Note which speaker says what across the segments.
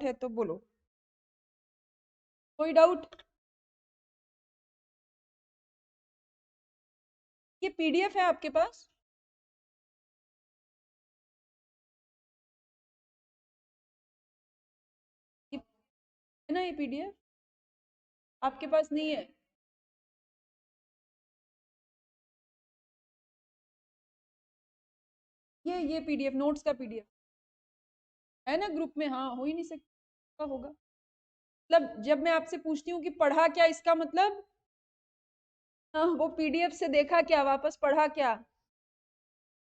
Speaker 1: है तो बोलो, कोई डाउट? ये पीडीएफ है आपके पास? ये है ना, ये पीडीएफ आपके पास नहीं है? ये पीडीएफ नोट्स का पीडीएफ है ना ग्रुप में? हाँ, हो ही नहीं सकता होगा। मतलब जब मैं आपसे पूछती हूँ कि पढ़ा क्या, इसका मतलब हाँ, वो पीडीएफ से देखा क्या, वापस पढ़ा क्या?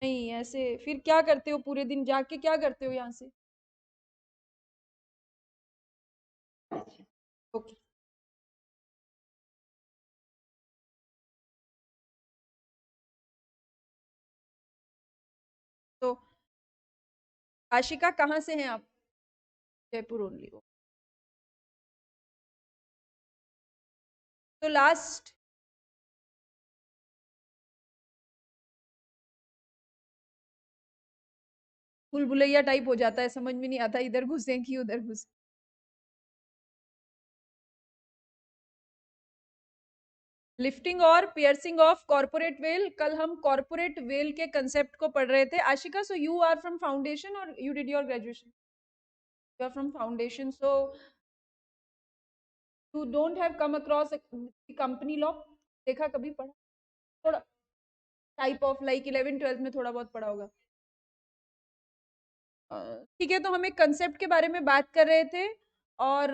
Speaker 1: नहीं, ऐसे फिर क्या करते हो पूरे दिन जाके, क्या करते हो यहाँ से? ओके। तो आशिका कहाँ से हैं आप? जयपुर ओनली हो? तो लास्ट भूल भुलैया टाइप हो जाता है, समझ में नहीं आता इधर घुसे कि उधर घुसे। लिफ्टिंग और पियर्सिंग ऑफ कॉर्पोरेट वेल, कल हम कॉर्पोरेट वेल के कंसेप्ट को पढ़ रहे थे। Ashika, so you are from foundation और you did your graduation? You are from foundation, so you don't have come across company law? देखा कभी, पढ़ा थोड़ा? टाइप ऑफ लाइक 11 12 में थोड़ा बहुत पढ़ा होगा। ठीक है, तो हम एक कंसेप्ट के बारे में बात कर रहे थे, और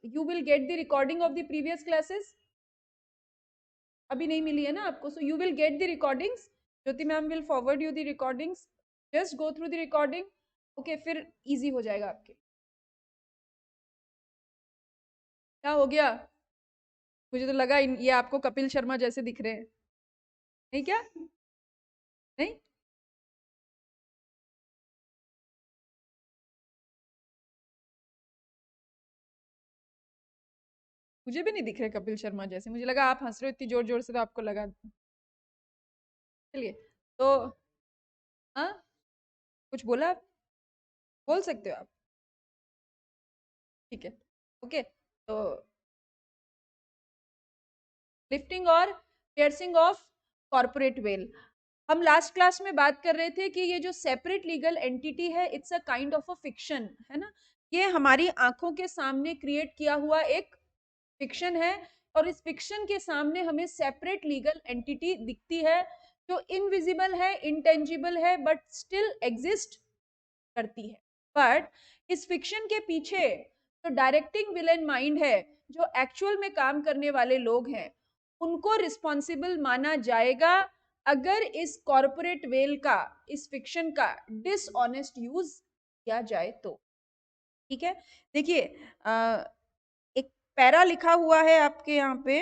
Speaker 1: you will get the recording of the previous classes. अभी नहीं मिली है ना आपको? So you will get the recordings, Jyoti ma'am will forward you the recordings, just go through the recording. Okay, फिर इजी हो जाएगा आपके। क्या हो गया? मुझे तो लगा ये आपको कपिल शर्मा जैसे दिख रहे हैं। नहीं क्या? नहीं, मुझे भी नहीं दिख रहे कपिल शर्मा जैसे। मुझे लगा आप हंस रहे हो इतनी जोर जोर से, तो आपको लगा। चलिए, तो हाँ, कुछ बोला आप? बोल सकते हो आप। ठीक है, ओके। तो लिफ्टिंग और पियर्सिंग ऑफ कॉर्पोरेट वेल, हम लास्ट क्लास में बात कर रहे थे कि ये जो सेपरेट लीगल एंटिटी है, it's a kind of a fiction, है ना? ये हमारी आंखों के सामने क्रिएट किया हुआ एक फिक्शन है, और इस फिक्शन के सामने हमें सेपरेट लीगल एंटिटी दिखती है, जो इनविजिबल है, इंटेंजिबल है, बट स्टिल एग्जिस्ट करती है। बट इस फिक्शन के पीछे जो डायरेक्टिंग विलेन माइंड है, जो एक्चुअल में काम करने वाले लोग हैं, उनको रिस्पॉन्सिबल माना जाएगा अगर इस कॉर्पोरेट वेल का, इस फिक्शन का डिसऑनेस्ट यूज किया जाए तो। ठीक है, देखिए, एक पैरा लिखा हुआ है आपके यहाँ पे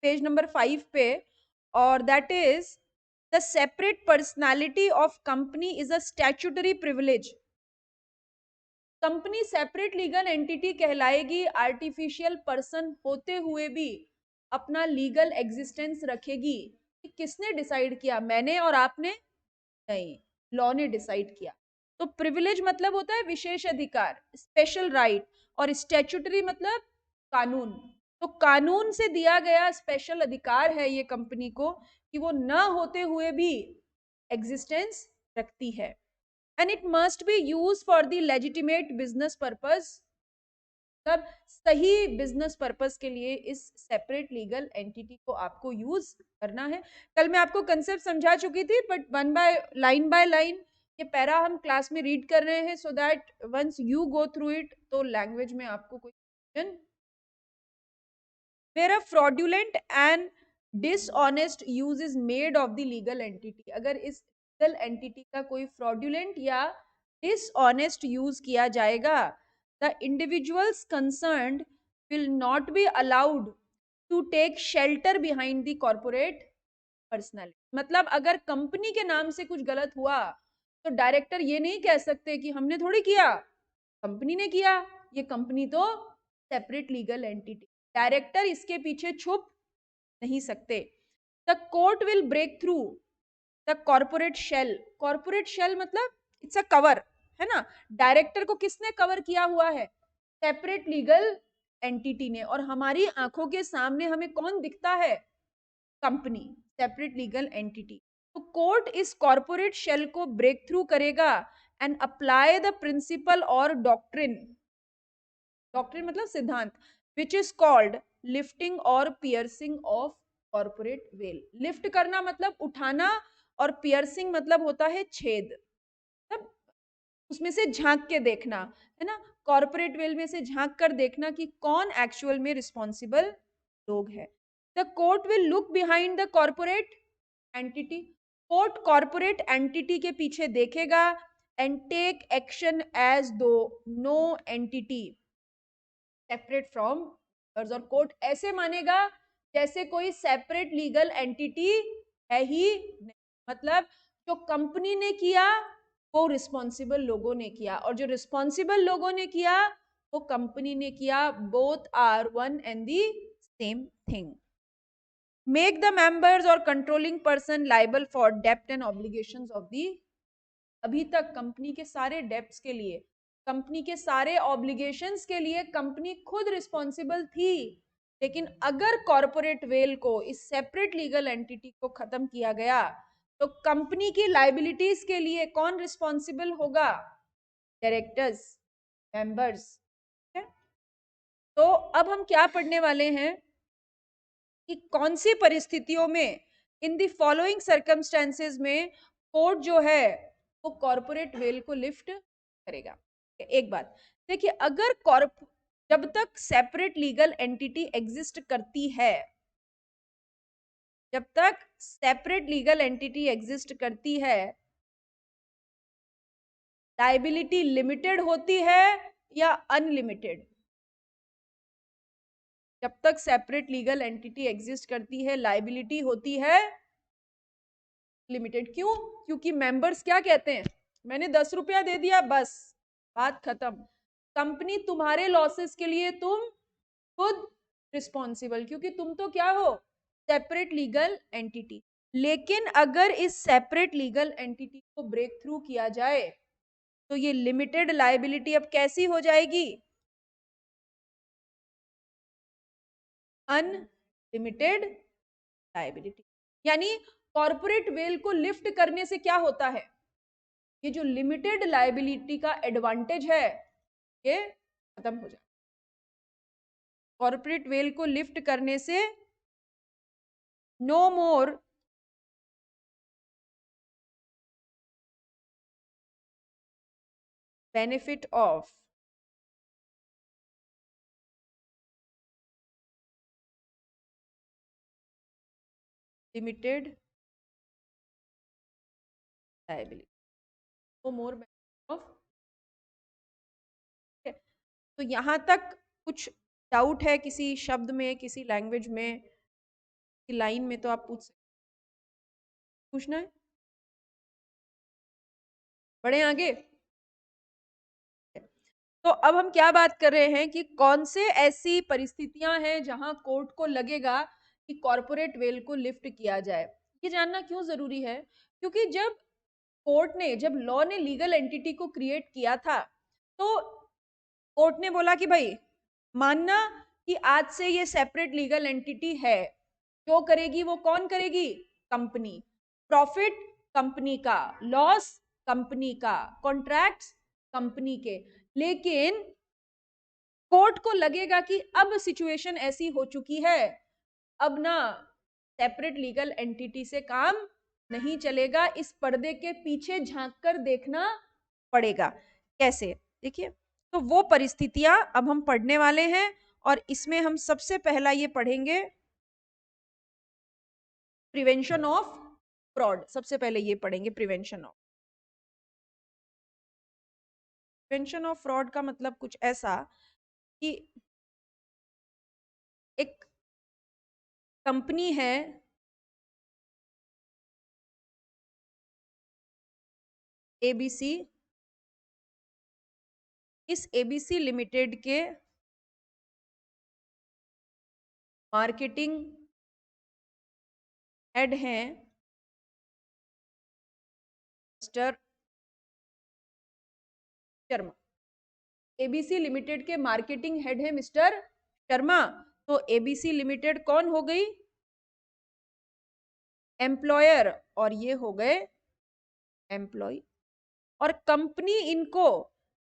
Speaker 1: पेज नंबर 5 पे, और that is the separate personality of company is a statutory privilege. Company separate legal entity कहलाएगी आर्टिफिशियल पर्सन होते हुए भी अपना लीगल एग्जिस्टेंस रखेगी। कि किसने डिसाइड किया? मैंने और आपने? नहीं, लॉ ने डिसाइड किया। तो प्रिविलेज मतलब होता है विशेष अधिकार, स्पेशल राइट, और स्टैट्यूटरी मतलब कानून। तो कानून से दिया गया स्पेशल अधिकार है ये कंपनी को, कि वो न होते हुए भी एग्जिस्टेंस रखती है। And it must be use for the legitimate business purpose, तब सही बिजनेस पर्पस के लिए इस सेपरेट लीगल एंटिटी को आपको यूज करना है। कल मैं आपको कंसेप्ट समझा चुकी थी, बट वन बाय लाइन ये पैरा हम क्लास में रीड कर रहे हैं, so that once you go through it तो लैंग्वेज में आपको कोई question. where a fraudulent and dishonest use is made of the legal entity, अगर इस legal entity का कोई fraudulent या dishonest use किया जाएगा, the individuals concerned will not be allowed to take shelter behind the corporate personality। मतलब अगर company के नाम से कुछ गलत हुआ, तो डायरेक्टर ये नहीं कह सकते कि हमने थोड़ी किया, कंपनी ने किया। ये कंपनी तो सेपरेट लीगल एंटिटी, डायरेक्टर इसके पीछे छुप नहीं सकते। The court will break through the corporate shell. Corporate shell मतलब इट्स अ कवर, है ना। डायरेक्टर को किसने कवर किया हुआ है? सेपरेट लीगल एंटिटी ने। और हमारी आंखों के सामने हमें कौन दिखता है? Company, separate legal entity. तो कोर्ट इस कॉर्पोरेट शेल को ब्रेक थ्रू करेगा एंड अप्लाई द प्रिंसिपल और डॉक्ट्रिन, डॉक्ट्रिन मतलब सिद्धांत, विच इज कॉल्ड लिफ्टिंग और piercing of corporate veil. Lift करना मतलब उठाना, और पियर्सिंग मतलब होता है छेद, मतलब उसमें से झांक के देखना, है ना। कॉर्पोरेट वेल में से झांक कर देखना कि कौन एक्चुअल में रिस्पॉन्सिबल लोग हैं। The court will look behind the corporate entity. Court corporate entity के पीछे देखेगा एंड टेक एक्शन एज दो नो एंटिटी सेपरेट फ्रॉम, और कोर्ट ऐसे मानेगा जैसे कोई सेपरेट लीगल एंटिटी है ही नहीं। मतलब जो कंपनी ने किया वो रिस्पॉन्सिबल लोगों ने किया, और जो रिस्पॉन्सिबल लोगों ने किया वो कंपनी ने किया। Both are one and the same thing. Make the members और कंट्रोलिंग पर्सन लाइबल फॉर डेप्ट एंड ऑब्लिगेशंस ऑफ दी। अभी तक कंपनी के सारे डेप्ट्स के लिए, कंपनी के सारे ऑब्लिगेशंस के लिए कंपनी खुद रिस्पॉन्सिबल थी। लेकिन अगर कॉर्पोरेट वेल को, इस सेपरेट लीगल एंटिटी को खत्म किया गया, तो कंपनी की लाइबिलिटीज के लिए कौन रिस्पॉन्सिबल होगा? Directors, members. तो अब हम क्या पढ़ने वाले हैं कि कौन सी परिस्थितियों में, इन द फॉलोइंग सर्कमस्टेंसेस में कोर्ट जो है वो कॉर्पोरेट वेल को लिफ्ट करेगा। एक बात देखिए, अगर जब तक सेपरेट लीगल एंटिटी एग्जिस्ट करती है, जब तक सेपरेट लीगल एंटिटी एग्जिस्ट करती है, लाइबिलिटी लिमिटेड होती है या अनलिमिटेड? जब तक सेपरेट लीगल एंटिटी एग्जिस्ट करती है, लाइबिलिटी होती है लिमिटेड। क्यों? क्योंकि मेंबर्स क्या कहते हैं? मैंने 10 रुपया दे दिया, बस बात खत्म। कंपनी तुम्हारे लॉसेस के लिए तुम खुद रिस्पॉन्सिबल, क्योंकि तुम तो क्या हो? Separate legal entity. लेकिन अगर इस सेपरेट लीगल एंटिटी को ब्रेक थ्रू किया जाए, तो ये लिमिटेड लाइबिलिटी अब कैसी हो जाएगी? Unlimited liability. यानी कॉर्पोरेट वेल को लिफ्ट करने से क्या होता है? ये जो लिमिटेड लाइबिलिटी का एडवांटेज है ये खत्म हो जाए। कॉर्पोरेट वेल को लिफ्ट करने से no more benefit of limited liability, no more benefit of. तो यहां तक कुछ डाउट है किसी शब्द में, किसी लैंग्वेज में, किसी लाइन में, तो आप पूछना है। बढ़े आगे। तो अब हम क्या बात कर रहे हैं कि कौन से ऐसी परिस्थितियां हैं जहां कोर्ट को लगेगा कि कॉर्पोरेट वेल को लिफ्ट किया जाए। ये जानना क्यों जरूरी है? क्योंकि जब कोर्ट ने, जब लॉ ने लीगल एंटिटी को क्रिएट किया था, तो कोर्ट ने बोला कि भाई मानना कि आज से ये सेपरेट लीगल एंटिटी है, जो करेगी वो कौन करेगी? कंपनी। प्रॉफिट कंपनी का, लॉस कंपनी का, कॉन्ट्रैक्ट्स कंपनी के। लेकिन कोर्ट को लगेगा कि अब सिचुएशन ऐसी हो चुकी है, अब ना सेपरेट लीगल एंटिटी से काम नहीं चलेगा, इस पर्दे के पीछे झांक कर देखना पड़ेगा। कैसे? देखिए, तो वो परिस्थितियां अब हम पढ़ने वाले हैं, और इसमें हम सबसे पहला ये पढ़ेंगे प्रिवेंशन ऑफ फ्रॉड। सबसे पहले ये पढ़ेंगे प्रिवेंशन ऑफ फ्रॉड का मतलब कुछ ऐसा कि एक कंपनी है, एबीसी। इस एबीसी लिमिटेड के मार्केटिंग हेड हैं मिस्टर शर्मा। एबीसी लिमिटेड के मार्केटिंग हेड है मिस्टर शर्मा। तो एबीसी लिमिटेड कौन हो गई? एम्प्लॉयर, और ये हो गए एम्प्लॉय। और कंपनी इनको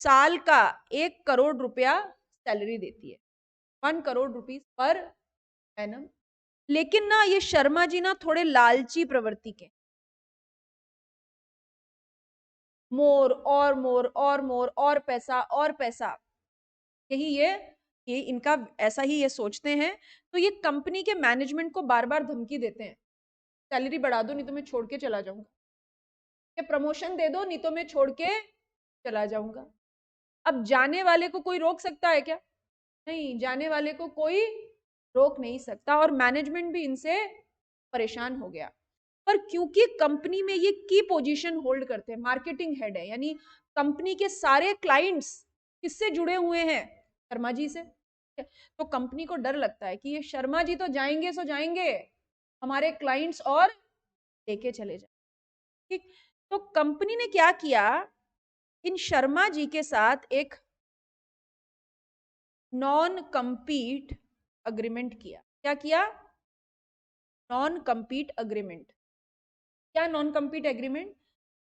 Speaker 1: साल का 1 करोड़ रुपया सैलरी देती है, 1 करोड़ रुपीज पर एनम। लेकिन ना ये शर्मा जी ना थोड़े लालची प्रवृत्ति के, मोर और मोर और मोर और पैसा और पैसा, यही ये इनका ऐसा ही ये सोचते हैं। तो ये कंपनी के मैनेजमेंट को बार बार धमकी देते हैं, सैलरी बढ़ा दो नहीं तो मैं छोड़ के चला जाऊंगा, या प्रमोशन दे दो नहीं तो मैं छोड़ के चला जाऊंगा। अब जाने वाले को कोई रोक सकता है क्या? नहीं, जाने वाले को कोई रोक नहीं सकता। और मैनेजमेंट भी इनसे परेशान हो गया। पर क्योंकि कंपनी में ये की पोजीशन होल्ड करते हैं, मार्केटिंग हेड है, यानी कंपनी के सारे क्लाइंट्स किससे जुड़े हुए हैं? शर्मा जी से। तो कंपनी को डर लगता है कि ये शर्मा जी तो जाएंगे सो जाएंगे, हमारे क्लाइंट्स और लेके चले जाए। ठीक। तो कंपनी ने क्या किया, इन शर्मा जी के साथ एक नॉन कंपीट अग्रीमेंट किया। क्या किया? Non compete agreement. क्या नॉन कंपीट एग्रीमेंट?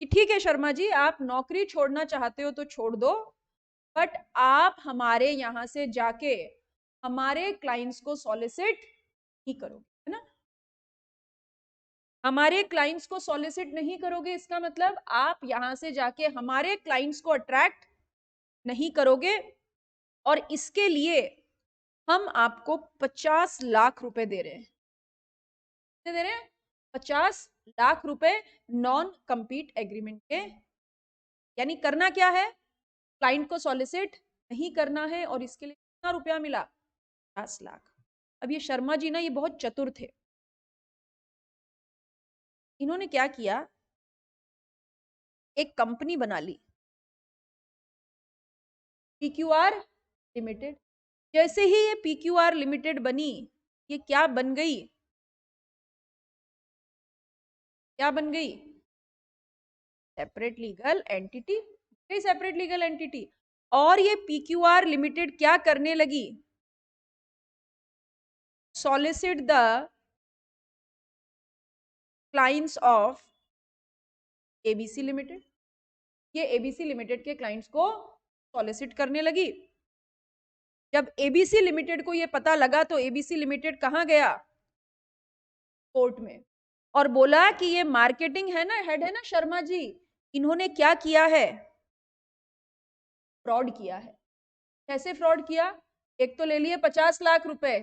Speaker 1: कि ठीक है शर्मा जी, आप नौकरी छोड़ना चाहते हो तो छोड़ दो, बट आप हमारे यहां से जाके हमारे क्लाइंट्स को सॉलिसिट नहीं करोगे, है ना? हमारे क्लाइंट्स को सॉलिसिट नहीं करोगे, इसका मतलब आप यहां से जाके हमारे क्लाइंट्स को अट्रैक्ट नहीं करोगे। और इसके लिए हम आपको 50 लाख रुपए दे रहे हैं। कितने दे रहे हैं? 50 लाख रुपए नॉन कंपीट एग्रीमेंट के। यानी करना क्या है? क्लाइंट को सॉलिसिट नहीं करना है, और इसके लिए कितना रुपया मिला? 50 लाख। अब ये शर्मा जी ना ये बहुत चतुर थे। इन्होंने क्या किया, एक कंपनी बना ली, पीक्यूआर लिमिटेड। जैसे ही ये पीक्यूआर लिमिटेड बनी, ये क्या बन गई? क्या बन गई? Separate legal entity. Separate legal entity. और ये पीक्यूआर लिमिटेड क्या करने लगी? Solicit the clients of ABC limited. ये एबीसी लिमिटेड के क्लाइंट्स को सॉलिसिट करने लगी। जब एबीसी लिमिटेड को ये पता लगा तो एबीसी लिमिटेड कहां गया? कोर्ट में। और बोला कि ये मार्केटिंग है ना, हेड है ना शर्मा जी, इन्होंने क्या किया है? फ्रॉड किया है। कैसे फ्रॉड किया? एक तो ले लिए 50 लाख रुपए,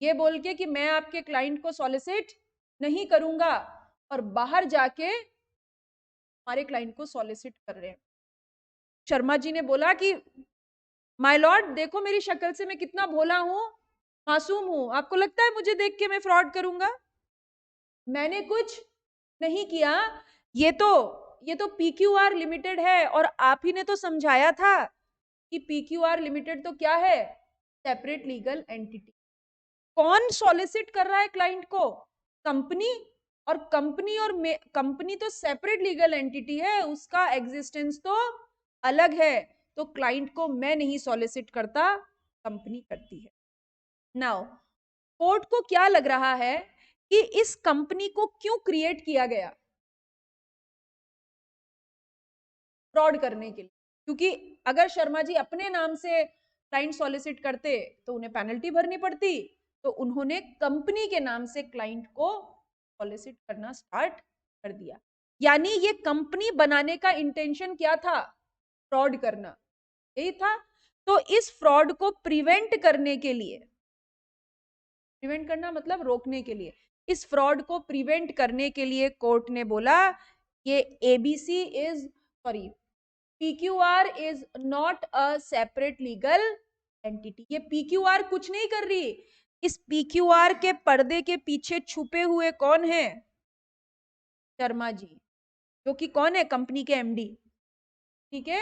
Speaker 1: ये बोल के कि मैं आपके क्लाइंट को सॉलिसिट नहीं करूंगा, और बाहर जाके हमारे क्लाइंट को सॉलिसिट कर रहे हैं। शर्मा जी ने बोला कि माय लॉर्ड, देखो मेरी शक्ल से मैं कितना भोला हूं, मासूम हूं, आपको लगता है मुझे देख के मैं फ्रॉड करूंगा? मैंने कुछ नहीं किया। ये तो पीक्यूआर लिमिटेड है, और आप ही ने तो समझाया था कि पीक्यूआर लिमिटेड तो क्या है? Separate legal entity. कौन सॉलिसिट कर रहा है क्लाइंट को? कंपनी। और कंपनी तो सेपरेट लीगल एंटिटी है, उसका एग्जिस्टेंस तो अलग है। तो क्लाइंट को मैं नहीं सॉलिसिट करता, कंपनी करती है। नाउ कोर्ट को क्या लग रहा है कि इस कंपनी को क्यों क्रिएट किया गया? फ्रॉड करने के लिए। क्योंकि अगर शर्मा जी अपने नाम से क्लाइंट सॉलिसिट करते तो उन्हें पेनल्टी भरनी पड़ती, तो उन्होंने कंपनी के नाम से क्लाइंट को सॉलिसिट करना स्टार्ट कर दिया। यानी ये कंपनी बनाने का इंटेंशन क्या था? फ्रॉड करना, यही था। तो इस फ्रॉड को प्रिवेंट करने के लिए, प्रिवेंट करना मतलब रोकने के लिए, इस फ्रॉड को प्रिवेंट करने के लिए कोर्ट ने बोला ये ABC is sorry PQR is not a separate legal entity. ये पीक्यूआर कुछ नहीं कर रही। इस पीक्यूआर के पर्दे के पीछे छुपे हुए कौन है? शर्मा जी, जो कि कौन है? कंपनी के एमडी। ठीक है,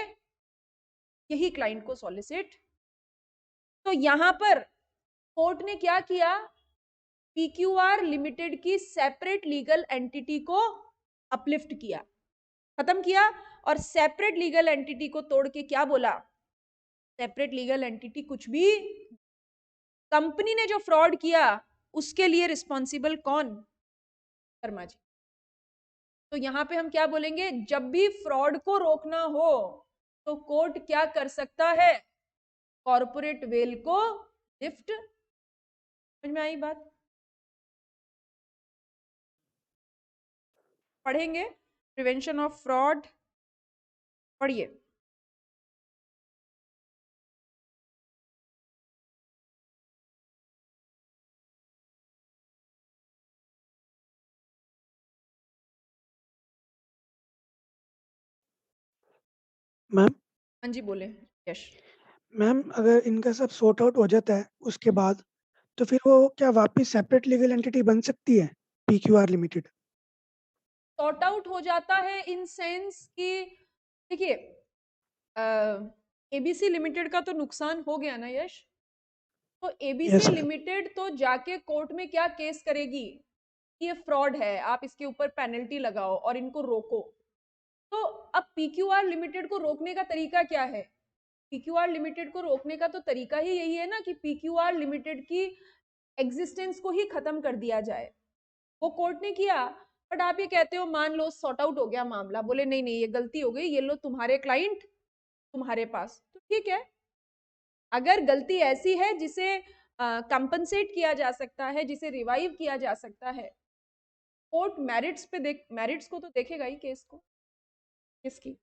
Speaker 1: यही क्लाइंट को सॉलिसिट। तो यहां पर कोर्ट ने क्या किया? पीक्यूआर लिमिटेड की सेपरेट लीगल एंटिटी को अपलिफ्ट किया। खत्म किया। और सेपरेट लीगल एंटिटी को तोड़ के क्या बोला? सेपरेट लीगल एंटिटी कुछ भी, कंपनी ने जो फ्रॉड किया उसके लिए रिस्पॉन्सिबल कौन? शर्मा जी। तो यहां पे हम क्या बोलेंगे? जब भी फ्रॉड को रोकना हो तो कोर्ट क्या कर सकता है? कॉर्पोरेट वेल को लिफ्ट। समझ में आई बात? पढ़ेंगे प्रिवेंशन ऑफ फ्रॉड, पढ़िए।
Speaker 2: मैम
Speaker 1: हाँ जी, बोले यश।
Speaker 2: मैम अगर इनका सब सॉर्ट आउट हो जाता है उसके बाद, तो फिर वो क्या वापस सेपरेट लीगल एंटिटी बन सकती है, PQR लिमिटेड?
Speaker 1: सॉर्ट आउट हो जाता है इन सेंस कि देखिए, एबीसी लिमिटेड का तो नुकसान हो गया ना यश। तो एबीसी
Speaker 2: यस मैम।
Speaker 1: लिमिटेड तो जाके कोर्ट में क्या केस करेगी? ये फ्रॉड है, आप इसके ऊपर पेनल्टी लगाओ और इनको रोको। तो अब पीक्यूआर लिमिटेड को रोकने का तरीका क्या है? पीक्यूआर लिमिटेड को रोकने का तो तरीका ही यही है ना कि पीक्यूआर लिमिटेड की एग्जिस्टेंस को ही खत्म कर दिया जाए। वो कोर्ट ने किया। बट आप ये कहते हो, मान लो सॉर्ट आउट हो गया मामला, बोले नहीं नहीं ये गलती हो गई, ये लो तुम्हारे क्लाइंट तुम्हारे पास, तो ठीक है। अगर गलती ऐसी है जिसे कंपनसेट किया जा सकता है, जिसे रिवाइव किया जा सकता है, कोर्ट मेरिट्स पे देख, मेरिट्स को तो देखेगा ही केस को, किसकी।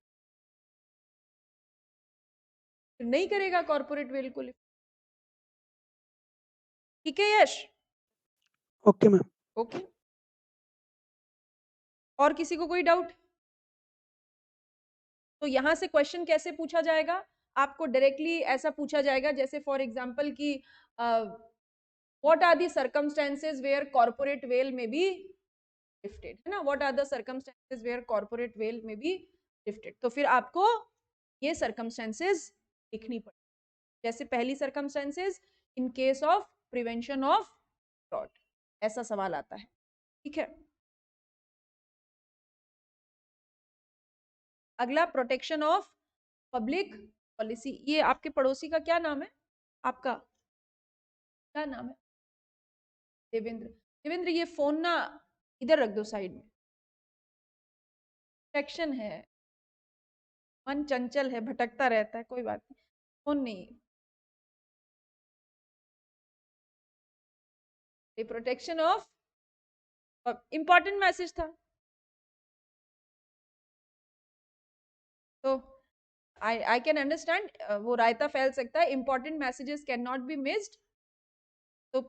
Speaker 1: नहीं करेगा कॉर्पोरेट वेल को लिफ्ट। ठीक है यश?
Speaker 2: Okay ma'am.
Speaker 1: ओके। और किसी को कोई डाउट? तो यहां से क्वेश्चन कैसे पूछा जाएगा? आपको डायरेक्टली ऐसा पूछा जाएगा जैसे फॉर एग्जांपल कि what are the circumstances where corporate veil may be lifted, है ना? What are the circumstances where corporate veil may be lifted. तो फिर आपको ये सर्कमस्टेंसेस लिखनी पड़ेगी। जैसे पहली circumstances, in case of prevention of fraud, ऐसा सवाल आता है। ठीक है। अगला, प्रोटेक्शन ऑफ पब्लिक पॉलिसी। ये आपके पड़ोसी का क्या नाम है? आपका क्या नाम है? देवेंद्र। देवेंद्र, ये फोन ना इधर रख दो साइड में। सेक्शन है, मन चंचल है, भटकता रहता है, कोई बात नहीं, फोन नहीं। ये प्रोटेक्शन ऑफ, इंपॉर्टेंट मैसेज था तो आई आई कैन अंडरस्टैंड, वो रायता फैल सकता है, important messages can not be missed. तो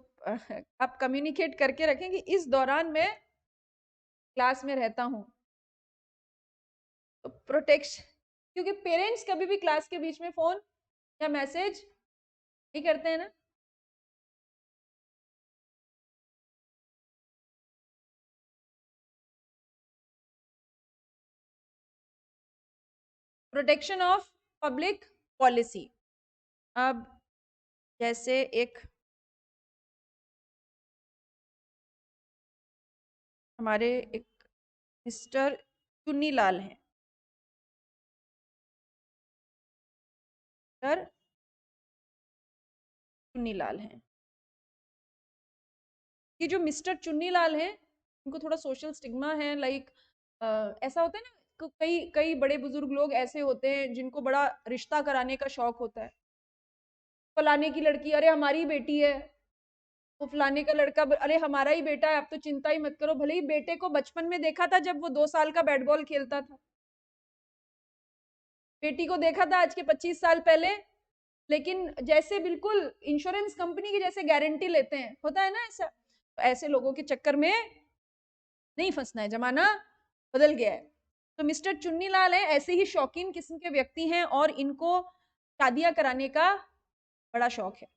Speaker 1: आप कम्युनिकेट करके रखें कि इस दौरान मैं क्लास में रहता हूँ। तो प्रोटेक्शन, क्योंकि पेरेंट्स कभी भी क्लास के बीच में फोन या मैसेज नहीं करते हैं ना। Protection of public policy. अब जैसे एक हमारे एक मिस्टर चुन्नीलाल हैं, सर चुन्नीलाल हैं। ये जो मिस्टर चुन्नीलाल हैं, इनको थोड़ा सोशल स्टिग्मा है, लाइक ऐसा होता है ना, कई कई बड़े बुजुर्ग लोग ऐसे होते हैं जिनको बड़ा रिश्ता कराने का शौक होता है। फलाने की लड़की, अरे हमारी बेटी है। वो फलाने का लड़का, अरे हमारा ही बेटा है, आप तो चिंता ही मत करो। भले ही बेटे को बचपन में देखा था जब वो 2 साल का बैट बॉल खेलता था, बेटी को देखा था आज के 25 साल पहले, लेकिन जैसे बिल्कुल इंश्योरेंस कंपनी की जैसे गारंटी लेते हैं, होता है ना ऐसा। तो ऐसे लोगों के चक्कर में नहीं फंसना है, जमाना बदल गया है। तो मिस्टर चुन्नीलाल है, ऐसे ही शौकीन किस्म के व्यक्ति हैं और इनको शादियां कराने का बड़ा शौक है।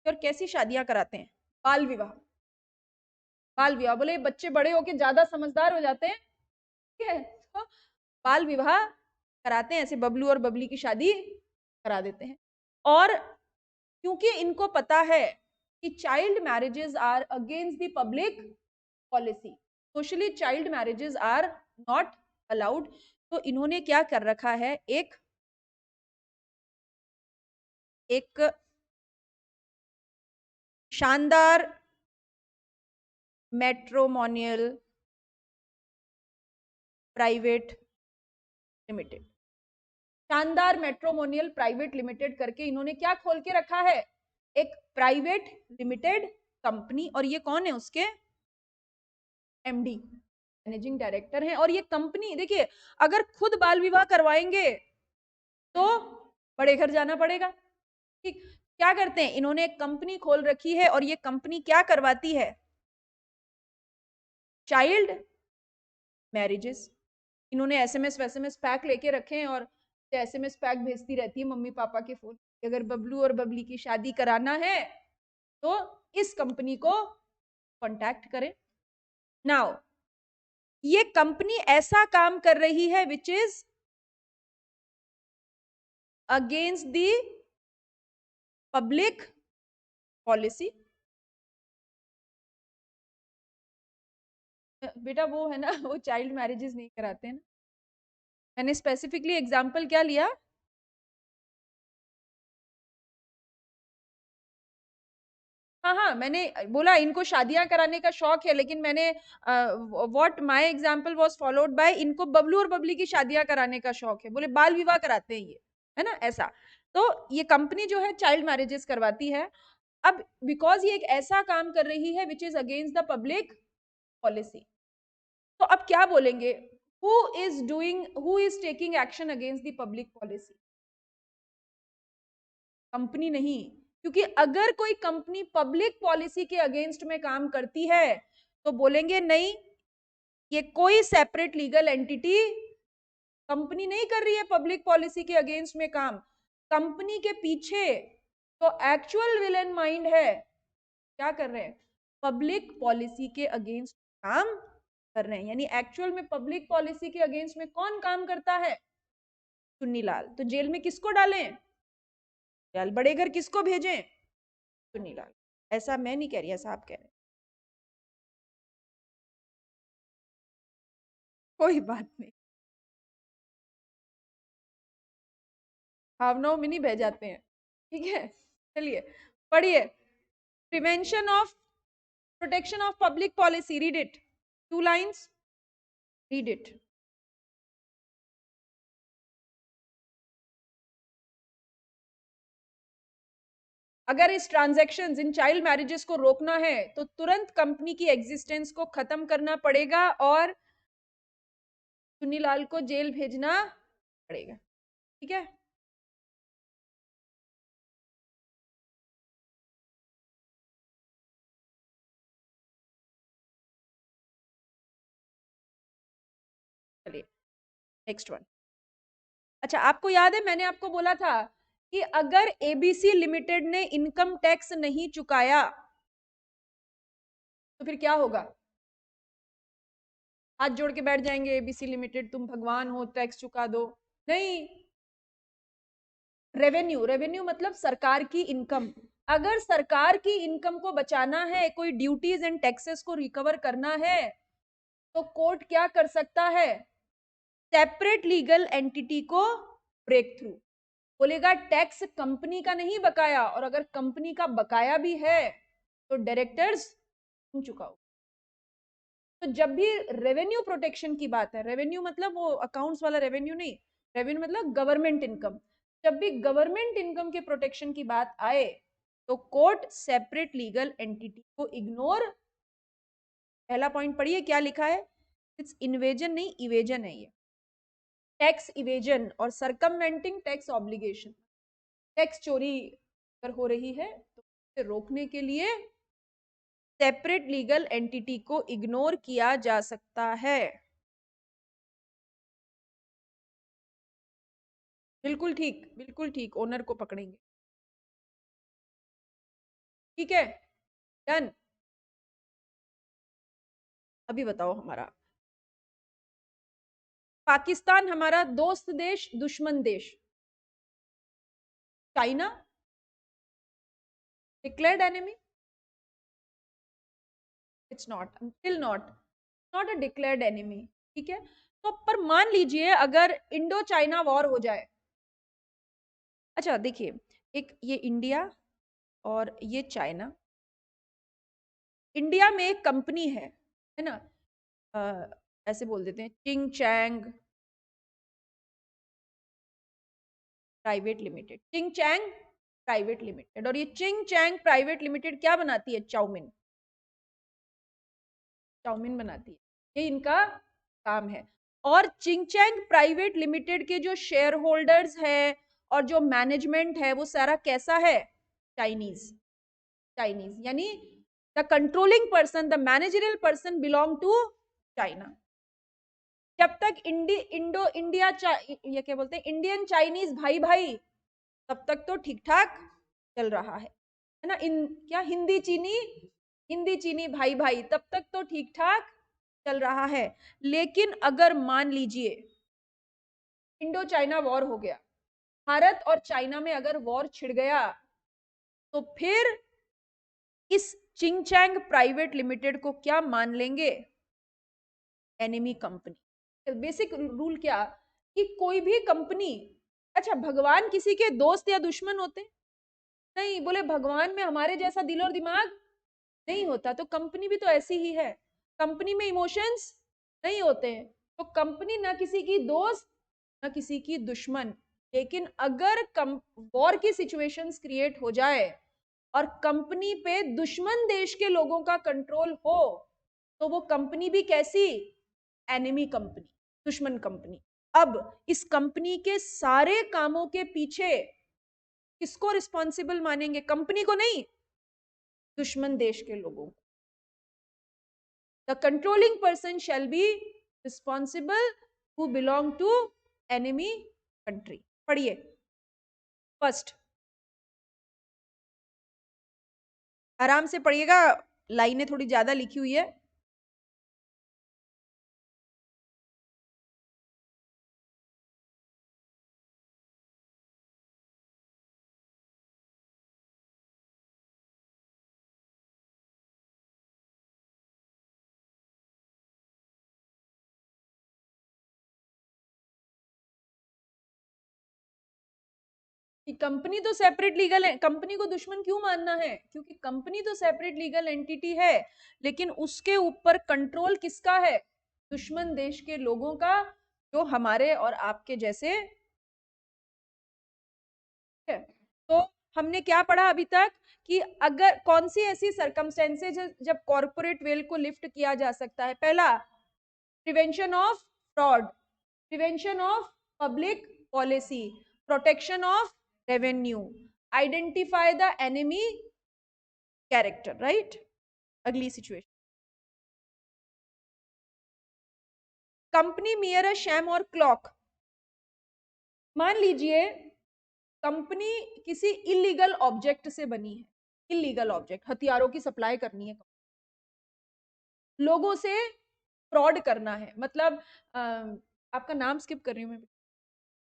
Speaker 1: और कैसी शादियां कराते हैं? बाल विवाह। बाल विवाह, बोले बच्चे बड़े होके ज्यादा समझदार हो जाते हैं, ठीक है, तो बाल विवाह कराते हैं, ऐसे बबलू और बबली की शादी करा देते हैं। और क्योंकि इनको पता है कि child marriages are against the public policy, socially child marriages are not allowed, तो इन्होंने क्या कर रखा है, एक शानदार मैट्रोमोनियल प्राइवेट लिमिटेड, शानदार मैट्रोमोनियल प्राइवेट लिमिटेड करके इन्होंने क्या खोल के रखा है, एक प्राइवेट लिमिटेड कंपनी। और ये कौन है, उसके एमडी, मैनेजिंग डायरेक्टर हैं। और ये कंपनी देखिए, अगर खुद बाल विवाह करवाएंगे तो बड़े घर जाना पड़ेगा। ठीक, क्या करते हैं, इन्होंने एक कंपनी खोल रखी है और ये कंपनी क्या करवाती है, चाइल्ड मैरिजेस। इन्होंने एसएमएस वैसएमएस पैक लेके रखे हैं और एसएमएस पैक भेजती रहती है मम्मी पापा के फोन, अगर बबलू और बबली की शादी कराना है तो इस कंपनी को कांटेक्ट करें। नाउ ये कंपनी ऐसा काम कर रही है which is against the public policy. बेटा वो है ना, वो चाइल्ड मैरिजेस नहीं कराते हैं ना, मैंने स्पेसिफिकली एग्जांपल क्या लिया, हाँ हाँ, मैंने बोला इनको शादियां कराने का शौक है, लेकिन मैंने what my example was followed by, इनको बबलू और बबली की शादियां कराने का शौक है, बोले बाल विवाह कराते हैं ये, है ना ऐसा। तो ये कंपनी जो है चाइल्ड मैरिजेस करवाती है। अब बिकॉज ये एक ऐसा काम कर रही है which is against the public policy, तो अब क्या बोलेंगे, who is taking action against the public policy, company नहीं। क्योंकि अगर कोई कंपनी पब्लिक पॉलिसी के अगेंस्ट में काम करती है तो बोलेंगे नहीं, ये कोई सेपरेट लीगल एंटिटी, कंपनी नहीं कर रही है पब्लिक पॉलिसी के अगेंस्ट में काम, कंपनी के पीछे तो एक्चुअल विलन माइंड है, क्या कर रहे हैं, पब्लिक पॉलिसी के अगेंस्ट काम कर रहे हैं। यानी एक्चुअल में पब्लिक पॉलिसी के अगेंस्ट में कौन काम करता है, चुन्नीलाल। तो जेल में किसको डालें, यार बड़े घर किसको भेजें, चुन्नीलाल। ऐसा मैं नहीं कह रही, ऐसा आप कह रहे हैं, कोई बात नहीं, भावनाओं में नहीं बह जाते हैं, ठीक है। चलिए पढ़िए, prevention of protection of public policy, read it, 2 lines, read it. अगर इस ट्रांजैक्शंस, इन चाइल्ड मैरिजेस को रोकना है तो तुरंत कंपनी की एग्जिस्टेंस को खत्म करना पड़ेगा और चुन्नीलाल को जेल भेजना पड़ेगा, ठीक है। चलिए नेक्स्ट वन। अच्छा, आपको याद है मैंने आपको बोला था कि अगर एबीसी लिमिटेड ने इनकम टैक्स नहीं चुकाया तो फिर क्या होगा, हाथ जोड़ के बैठ जाएंगे एबीसी लिमिटेड, तुम भगवान हो टैक्स चुका दो, नहीं। रेवेन्यू, रेवेन्यू मतलब सरकार की इनकम, अगर सरकार की इनकम को बचाना है, कोई ड्यूटीज एंड टैक्सेस को रिकवर करना है, तो कोर्ट क्या कर सकता है, सेपरेट लीगल एंटिटी को ब्रेक थ्रू, बोलेगा टैक्स कंपनी का नहीं बकाया, और अगर कंपनी का बकाया भी है तो डायरेक्टर्स तुम चुकाओ। तो जब भी रेवेन्यू प्रोटेक्शन की बात है, रेवेन्यू मतलब वो अकाउंट्स वाला रेवेन्यू नहीं, रेवेन्यू मतलब गवर्नमेंट इनकम, जब भी गवर्नमेंट इनकम के प्रोटेक्शन की बात आए तो कोर्ट सेपरेट लीगल एंटिटी को इग्नोर, पहला पॉइंट पढ़िए क्या लिखा है, इट्स इन्वेजन नहीं इवेजन है ये, टैक्स इवेजन और सरकमवेंटिंग टैक्स ऑब्लिगेशन, टैक्स चोरी अगर हो रही है तो उसे रोकने के लिए सेपरेट लीगल एंटिटी को इग्नोर किया जा सकता है। बिल्कुल ठीक, बिल्कुल ठीक, ओनर को पकड़ेंगे, ठीक है, डन। अभी बताओ, हमारा पाकिस्तान हमारा दोस्त देश दुश्मन देश, China declared enemy, it's not, till not, not a declared enemy, ठीक है। तो पर मान लीजिए अगर इंडो चाइना वॉर हो जाए। अच्छा देखिए, एक ये इंडिया और ये चाइना। इंडिया में एक कंपनी है ना, ऐसे बोल देते हैं Ching Chang private limited, Ching Chang private limited. और ये चिंग चैंग प्राइवेट लिमिटेड क्या बनाती है? चाउमीन, चाउमीन बनाती है, ये इनका काम है। और चिंग चैंग प्राइवेट लिमिटेड के जो शेयर होल्डर्स है और जो मैनेजमेंट है वो सारा कैसा है? चाइनीज। चाइनीज यानी the controlling person, the managerial person belong to China. जब तक इंडो इंडिया ये क्या बोलते हैं, इंडियन चाइनीज भाई भाई, तब तक तो ठीक ठाक चल रहा है ना। इन क्या हिंदी चीनी भाई भाई, तब तक तो ठीक ठाक चल रहा है। लेकिन अगर मान लीजिए इंडो चाइना वॉर हो गया, भारत और चाइना में अगर वॉर छिड़ गया, तो फिर इस चिंगचैंग प्राइवेट लिमिटेड को क्या मान लेंगे? Enemy company. बेसिक रूल क्या कि कोई भी कंपनी, अच्छा भगवान किसी के दोस्त या दुश्मन होते? नहीं, बोले भगवान में हमारे जैसा दिल और दिमाग नहीं होता, तो कंपनी भी तो ऐसी ही है। कंपनी में इमोशंस नहीं होते हैं, तो कंपनी ना किसी की दोस्त ना किसी की दुश्मन। लेकिन अगर वॉर की सिचुएशंस क्रिएट हो जाए और कंपनी पे दुश्मन देश के लोगों का कंट्रोल हो, तो वो कंपनी भी कैसी? एनिमी कंपनी, दुश्मन कंपनी। अब इस कंपनी के सारे कामों के पीछे किसको रिस्पॉन्सिबल मानेंगे? कंपनी को नहीं, दुश्मन देश के लोगों को। The controlling person shall be responsible who belong to enemy country. पढ़िए फर्स्ट, आराम से पढ़िएगा, लाइनें थोड़ी ज्यादा लिखी हुई है। कि कंपनी तो सेपरेट लीगल है, कंपनी को दुश्मन क्यों मानना है? क्योंकि कंपनी तो सेपरेट लीगल एंटिटी है, लेकिन उसके ऊपर कंट्रोल किसका है? दुश्मन देश के लोगों का, जो हमारे और आपके जैसे है। तो हमने क्या पढ़ा अभी तक कि अगर कौन सी ऐसी सरकमस्टेंसेज जब कॉर्पोरेट वेल को लिफ्ट किया जा सकता है? पहला, prevention of fraud, prevention of public policy, protection of revenue, identify the enemy character, right. अगली situation, company mere a sham और क्लॉक। मान लीजिए कंपनी किसी इलीगल ऑब्जेक्ट से बनी है, इलीगल ऑब्जेक्ट, हथियारों की सप्लाई करनी है, लोगों से फ्रॉड करना है। मतलब आपका नाम स्किप कर रही हूँ मैं,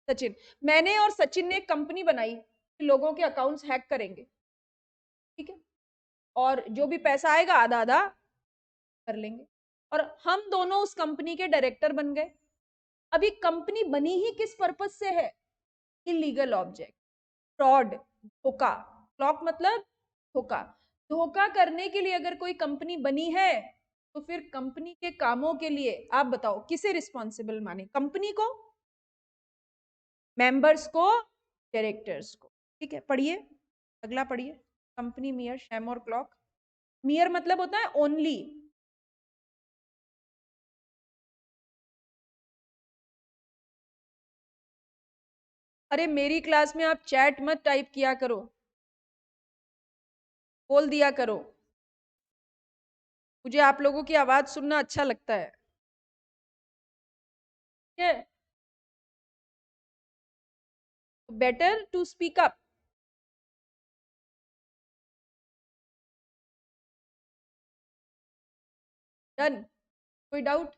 Speaker 1: सचिन। मैंने और सचिन ने एक कंपनी बनाई कि लोगों के अकाउंट्स हैक करेंगे, ठीक है, और जो भी पैसा आएगा आधा आधा कर लेंगे, और हम दोनों उस कंपनी के डायरेक्टर बन गए। अभी कंपनी बनी ही किस पर्पज से है? इलीगल ऑब्जेक्ट, फ्रॉड, धोखा। क्लॉक मतलब धोखा। धोखा करने के लिए अगर कोई कंपनी बनी है, तो फिर कंपनी के कामों के लिए आप बताओ किसे रिस्पॉन्सिबल माने? कंपनी को, मेंबर्स को, डायरेक्टर्स को? ठीक है, पढ़िए अगला पढ़िए। कंपनी मियर शैम और क्लॉक। मियर मतलब होता है ओनली। अरे मेरी क्लास में आप चैट मत टाइप किया करो, बोल दिया करो, मुझे आप लोगों की आवाज सुनना अच्छा लगता है, ठीक है। Better to speak up. Done, कोई डाउट?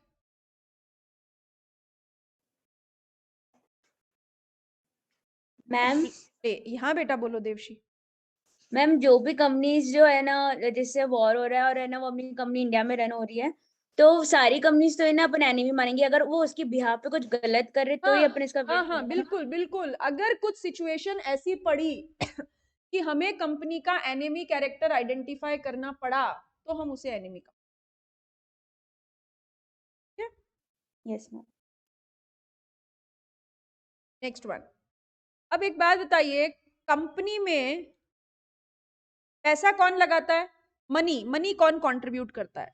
Speaker 3: मैम
Speaker 1: यहाँ बेटा बोलो देवशी।
Speaker 3: मैम जो भी कंपनीज जो है ना, जिससे वॉर हो रहा है और है ना वो अपनी कंपनी इंडिया में रन हो रही है, तो सारी कंपनीज तो है ना अपन एनिमी मानेंगे, अगर वो उसकी बिहाफ पे कुछ गलत कर रहे तो ही अपन इसका
Speaker 1: हाँ
Speaker 3: विरोध
Speaker 1: हाँ,
Speaker 3: करेंगे ना।
Speaker 1: बिल्कुल बिल्कुल। अगर कुछ सिचुएशन ऐसी पड़ी कि हमें कंपनी का एनिमी कैरेक्टर आइडेंटिफाई करना पड़ा, तो हम उसे एनिमी का।
Speaker 3: Yes ma'am.
Speaker 1: Next one. अब एक बात बताइए, कंपनी में पैसा कौन लगाता है? मनी। मनी कौन कंट्रीब्यूट करता है?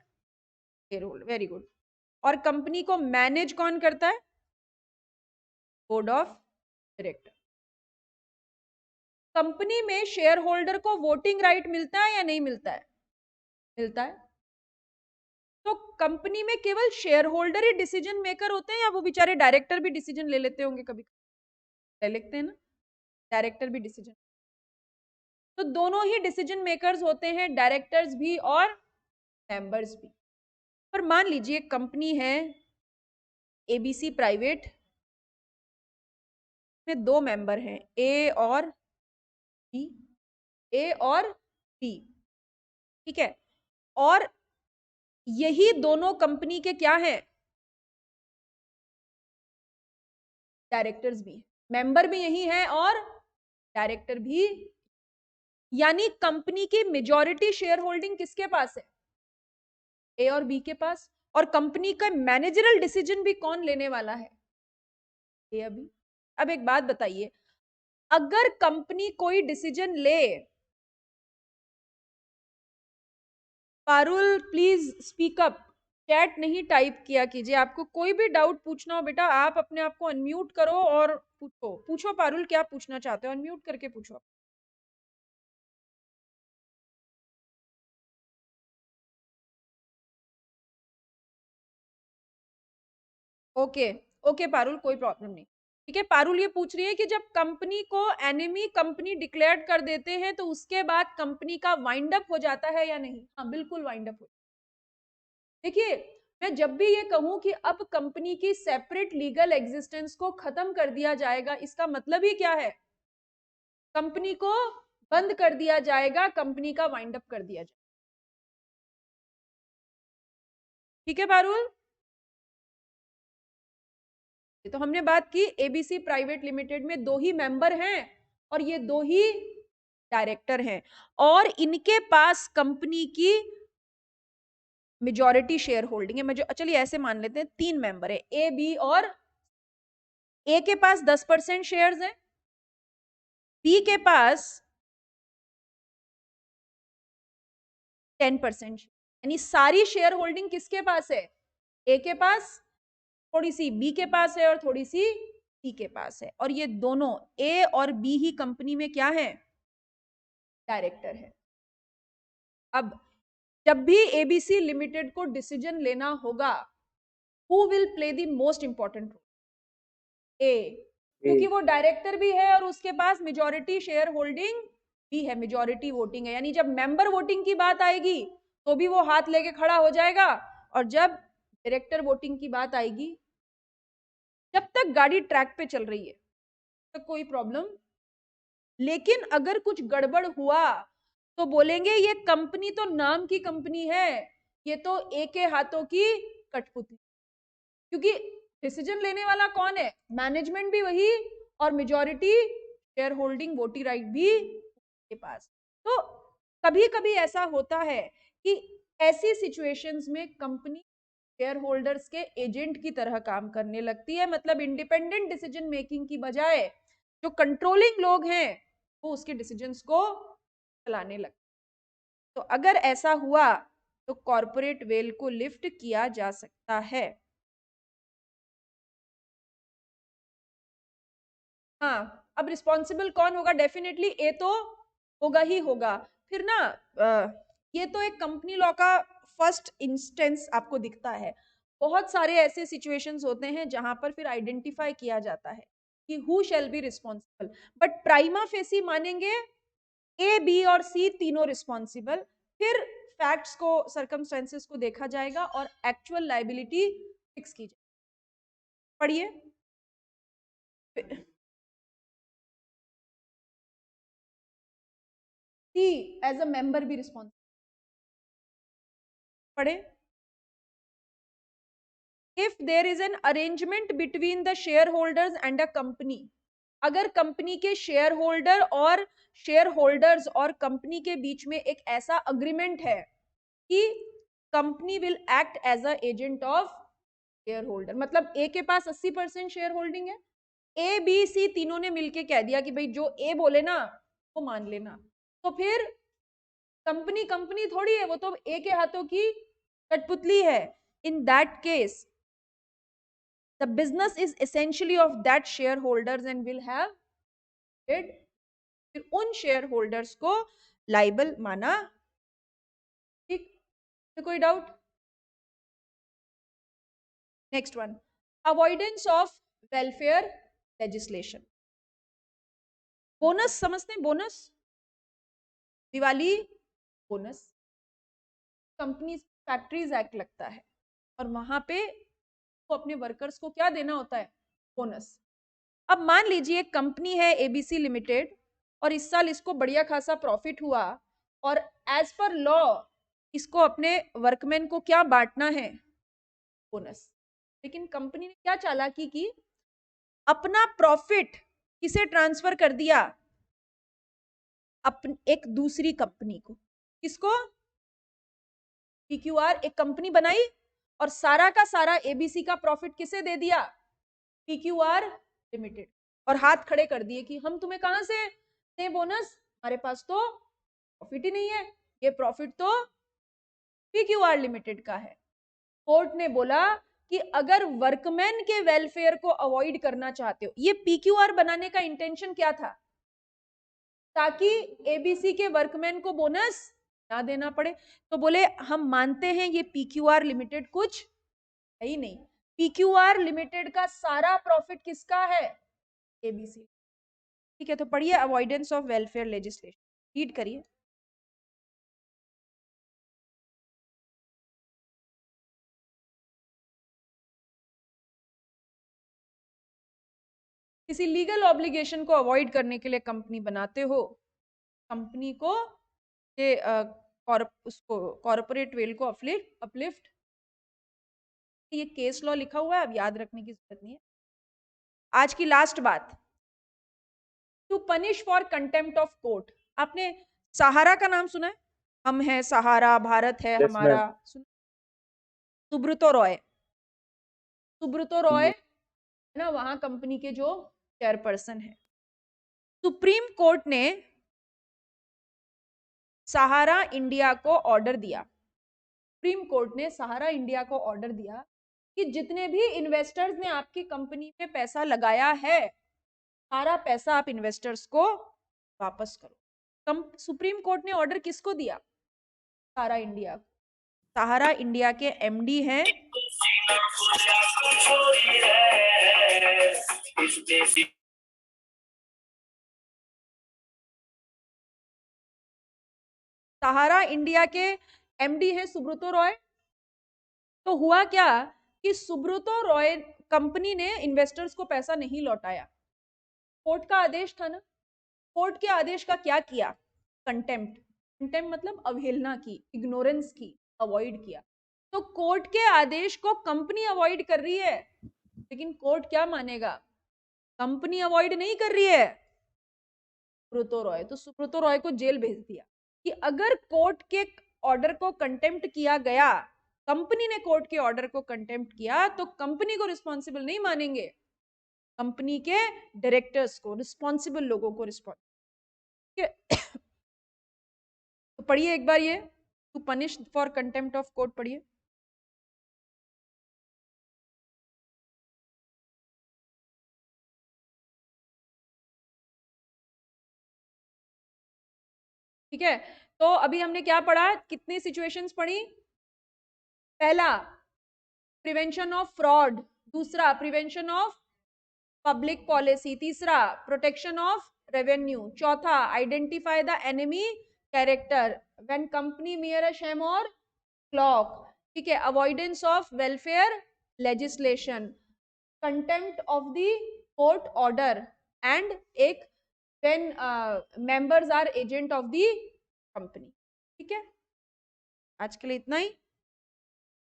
Speaker 1: पेरोल। Very good. और कंपनी को मैनेज कौन करता है? Board of director. कंपनी में शेयर होल्डर को वोटिंग राइट मिलता है या नहीं मिलता है? मिलता है। तो कंपनी में केवल शेयर होल्डर ही डिसीजन मेकर होते हैं या वो बेचारे डायरेक्टर भी डिसीजन ले लेते होंगे? कभी ले लेते हैं ना, डायरेक्टर भी डिसीजन। तो दोनों ही डिसीजन मेकर्स होते हैं, डायरेक्टर्स भी और मेंबर्स भी। पर मान लीजिए कंपनी है एबीसी प्राइवेट, में दो मेंबर हैं, ए और बी। ए और बी, ठीक है। और यही दोनों कंपनी के क्या हैं? डायरेक्टर्स भी। मेंबर भी यही है और डायरेक्टर भी। यानी कंपनी की मेजॉरिटी शेयर होल्डिंग किसके पास है? ए और बी के पास। और कंपनी का मैनेजरल डिसीजन भी कौन लेने वाला है? ए या बी। अब एक बात बताइए, अगर कंपनी कोई डिसीजन ले, Parul please speak up, chat नहीं टाइप किया कीजिए। आपको कोई भी डाउट पूछना हो बेटा, आप अपने आप को अनम्यूट करो और पूछो। पूछो पारुल, क्या पूछना चाहते हो? अनम्यूट करके पूछो। ओके ओके पारुल, कोई प्रॉब्लम नहीं। ठीक है, पारुल ये पूछ रही है कि जब कंपनी को एनिमी कंपनी डिक्लेयर कर देते हैं तो उसके बाद कंपनी का वाइंड अप हो जाता है या नहीं? हाँ बिल्कुल वाइंड अप हो। देखिए, मैं जब भी ये कहूं कि अब कंपनी की सेपरेट लीगल एग्जिस्टेंस को खत्म कर दिया जाएगा, इसका मतलब ही क्या है? कंपनी को बंद कर दिया जाएगा, कंपनी का वाइंड अप कर दिया जाएगा। ठीक है पारुल? तो हमने बात की एबीसी प्राइवेट लिमिटेड में दो ही मेंबर हैं और ये दो ही डायरेक्टर हैं, और इनके पास कंपनी की मेजॉरिटी शेयर होल्डिंग है। चलिए ऐसे मान लेते हैं, तीन मेंबर है, ए बी और। ए के पास 10% शेयर्स हैं, बी के पास 10%। यानी सारी शेयर होल्डिंग किसके पास है? ए के पास, थोड़ी सी बी के पास है और थोड़ी सी सी के पास है। और ये दोनों ए और बी ही कंपनी में क्या है? डायरेक्टर है। अब जब भी एबीसी लिमिटेड को डिसीजन लेना होगा, who will play the most important role? A, क्योंकि वो डायरेक्टर भी है और उसके पास मेजॉरिटी शेयर होल्डिंग भी है, मेजॉरिटी वोटिंग है। यानी जब मेंबर वोटिंग की बात आएगी तो भी वो हाथ लेके खड़ा हो जाएगा, और जब डायरेक्टर वोटिंग की बात आएगी, जब तक गाड़ी ट्रैक पे चल रही है तो कोई प्रॉब्लम। लेकिन अगर कुछ गड़बड़ हुआ तो बोलेंगे ये कंपनी तो नाम की कंपनी है, ये तो एक के हाथों की कठपुतली। क्योंकि डिसीजन लेने वाला कौन है? मैनेजमेंट भी वही, और majority share holding voting right भी के पास। तो कभी कभी ऐसा होता है कि ऐसी सिचुएशंस में कंपनी शेयर होल्डर्स के एजेंट की तरह काम करने लगती है। मतलब इंडिपेंडेंट डिसीजन मेकिंग की बजाय जो कंट्रोलिंग लोग हैं वो उसके डिसीजंस को चलाने लगते। तो अगर ऐसा हुआ तो कॉर्पोरेट वेल को लिफ्ट किया जा सकता है। हाँ, अब रिस्पॉन्सिबल कौन होगा? डेफिनेटली ए तो होगा ही होगा। फिर ना ये तो एक कंपनी लॉ का फर्स्ट इंस्टेंस आपको दिखता है। बहुत सारे ऐसे सिचुएशंस होते हैं जहां पर फिर आइडेंटिफाई किया जाता है कि who shell be responsible. But prima facie मानेंगे ए बी और सी तीनों रिस्पॉन्सिबल। फिर फैक्ट्स को, सर्कमस्टेंसेस को देखा जाएगा और एक्चुअल लाइबिलिटी फिक्स की जाएगी। पढ़िए। सी एज अ मेंबर भी रिस्पॉन्सिबल। पढ़े। If there is an arrangement between the share holders and a company, अगर कंपनी के शेयर होल्डर्स और कंपनी के बीच में एक ऐसा अग्रीमेंट है कि company will act as a agent of share holder, मतलब ए के पास 80% शेयर होल्डिंग है, ए बी सी तीनों ने मिलके कह दिया कि भाई जो ए बोले ना वो मान लेना, तो फिर कंपनी कंपनी थोड़ी है, वो तो ए के हाथों की कठपुतली है. In that case the business is essentially of that shareholders and will have paid, फिर उन शेयर होल्डर्स को लाइबल माना. ठीक, तो कोई doubt? Next one, avoidance of welfare legislation. Bonus समझते हैं? Bonus, Diwali bonus, company factories act लगता है और वहां पे तो अपने वर्कर्स को क्या देना होता है? बोनस. अब मान लीजिए कंपनी है एबीसी लिमिटेड और इस साल इसको बढ़िया खासा प्रॉफिट हुआ और एज पर लॉ इसको अपने वर्कमैन को क्या बांटना है? बोनस. लेकिन कंपनी ने क्या चालाकी की, अपना प्रॉफिट किसे ट्रांसफर कर दिया? एक दूसरी कंपनी को. किसको? पीक्यूआर. एक कंपनी बनाई और सारा का सारा एबीसी का प्रॉफिट किसे दे दिया? PQR limited. और हाथ खड़े कर दिए कि हम तुम्हें कहां से दे बोनस, हमारे पास तो प्रॉफिट ही नहीं है, ये प्रॉफिट तो पीक्यूआर लिमिटेड का है. कोर्ट ने बोला कि अगर वर्कमैन के वेलफेयर को अवॉइड करना चाहते हो, ये पीक्यूआर बनाने का इंटेंशन क्या था? ताकि एबीसी के वर्कमैन को बोनस ना देना पड़े. तो बोले हम मानते हैं ये पीक्यूआर लिमिटेड कुछ है ही नहीं, पीक्यूआर लिमिटेड का सारा प्रॉफिट किसका है? एबीसी. ठीक है, तो पढ़िए avoidance of welfare legislation, read करिए. किसी लीगल ऑब्लिगेशन को अवॉइड करने के लिए कंपनी बनाते हो, कंपनी को उसको कॉर्पोरेट वेल को अपलिफ्ट. ये केस लॉ लिखा हुआ है, अब याद रखने की जरूरत नहीं है. आज की लास्ट बात, to punish for contempt of court. आपने सहारा का नाम सुना है? हम है सहारा, भारत है हमारा. सुब्रतो रॉय, सुब्रतो रॉय है ना, वहां कंपनी के जो चेयरपर्सन है. सुप्रीम कोर्ट ने सहारा इंडिया को ऑर्डर दिया, सुप्रीम कोर्ट ने सहारा इंडिया को ऑर्डर दिया कि जितने भी इन्वेस्टर्स ने आपकी कंपनी में पैसा लगाया है, सारा पैसा आप इन्वेस्टर्स को वापस करो. सुप्रीम कोर्ट ने ऑर्डर किसको दिया? सहारा इंडिया को. सहारा इंडिया के एमडी हैं सहारा इंडिया के एमडी हैं सुब्रतो रॉय. तो हुआ क्या कि सुब्रतो रॉय कंपनी ने इन्वेस्टर्स को पैसा नहीं लौटाया. कोर्ट का आदेश था ना, कोर्ट के आदेश का क्या किया? कंटेम्प्ट. कंटेम्प्ट मतलब अवहेलना की, इग्नोरेंस की, अवॉइड किया. तो कोर्ट के आदेश को कंपनी अवॉइड कर रही है, लेकिन कोर्ट क्या मानेगा? कंपनी अवॉइड नहीं कर रही है सुब्रतो रॉय. तो सुब्रतो रॉय को जेल भेज दिया कि अगर कोर्ट के ऑर्डर को कंटेम्प्ट किया गया, कंपनी ने कोर्ट के ऑर्डर को कंटेम्प्ट किया, तो कंपनी को रिस्पॉन्सिबल नहीं मानेंगे, कंपनी के डायरेक्टर्स को, रिस्पॉन्सिबल लोगों को रिस्पॉन्सिबल. तो पढ़िए एक बार ये, to punish for contempt of court पढ़िए. ठीक है, तो अभी हमने क्या पढ़ा, कितनी सिचुएशंस पढ़ी? पहला प्रिवेंशन ऑफ फ्रॉड, दूसरा प्रिवेंशन ऑफ पब्लिक पॉलिसी, तीसरा प्रोटेक्शन ऑफ रेवेन्यू, चौथा identify the enemy character when company mere a shame और क्लॉक. ठीक है, avoidance of welfare legislation, contempt of the court order and एक when members are agent of the company. ठीक है, आज के लिए इतना ही.